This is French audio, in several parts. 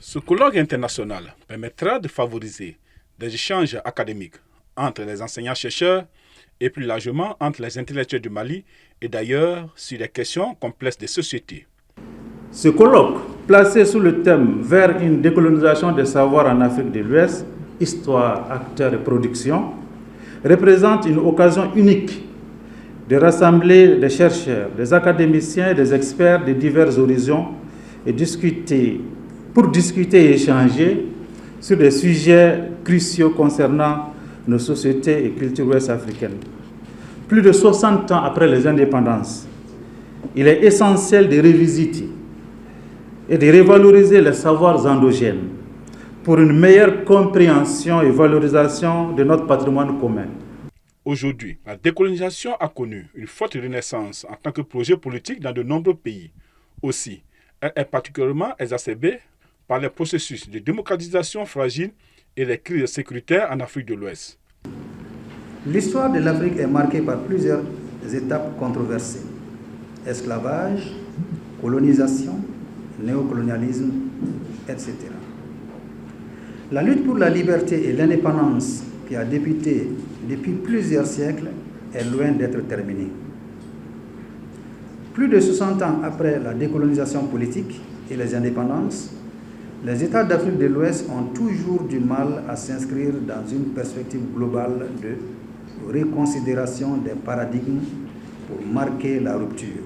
Ce colloque international permettra de favoriser des échanges académiques entre les enseignants-chercheurs et plus largement entre les intellectuels du Mali et d'ailleurs sur les questions complexes des sociétés. Ce colloque, placé sous le thème « Vers une décolonisation des savoirs en Afrique de l'Ouest, histoire, acteurs et production », représente une occasion unique de rassembler des chercheurs, des académiciens et des experts de divers horizons pour discuter et échanger sur des sujets cruciaux concernant nos sociétés et cultures ouest-africaines. Plus de 60 ans après les indépendances, il est essentiel de revisiter et de revaloriser les savoirs endogènes pour une meilleure compréhension et valorisation de notre patrimoine commun. Aujourd'hui, la décolonisation a connu une forte renaissance en tant que projet politique dans de nombreux pays. Aussi, elle est particulièrement exacerbée par les processus de démocratisation fragiles et les crises sécuritaires en Afrique de l'Ouest. L'histoire de l'Afrique est marquée par plusieurs étapes controversées. Esclavage, colonisation, néocolonialisme, etc. La lutte pour la liberté et l'indépendance qui a débuté depuis plusieurs siècles est loin d'être terminée. Plus de 60 ans après la décolonisation politique et les indépendances, les États d'Afrique de l'Ouest ont toujours du mal à s'inscrire dans une perspective globale de reconsidération des paradigmes pour marquer la rupture.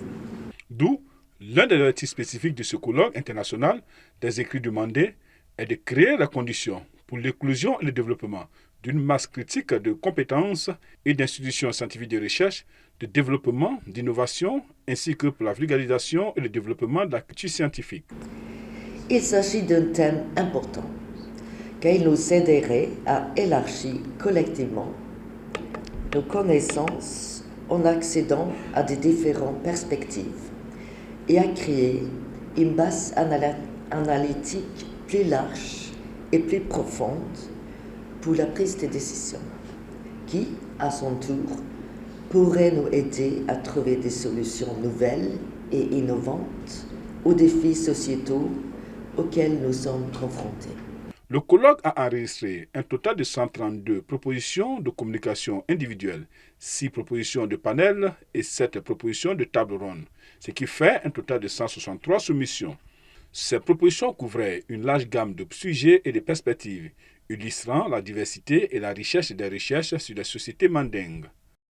D'où l'un des objectifs spécifiques de ce colloque international des écrits demandés est de créer les conditions pour l'inclusion et le développement d'une masse critique de compétences et d'institutions scientifiques de recherche, de développement, d'innovation, ainsi que pour la vulgarisation et le développement de la culture scientifique. Il s'agit d'un thème important, car il nous aiderait à élargir collectivement nos connaissances en accédant à des différentes perspectives et à créer une base analytique plus large et plus profonde pour la prise de décision, qui, à son tour, pourrait nous aider à trouver des solutions nouvelles et innovantes aux défis sociétaux auxquels nous sommes confrontés. Le colloque a enregistré un total de 132 propositions de communication individuelle, 6 propositions de panel et 7 propositions de table ronde, ce qui fait un total de 163 soumissions. Ces propositions couvraient une large gamme de sujets et de perspectives, illustrant la diversité et la richesse des recherches sur les sociétés mandingues.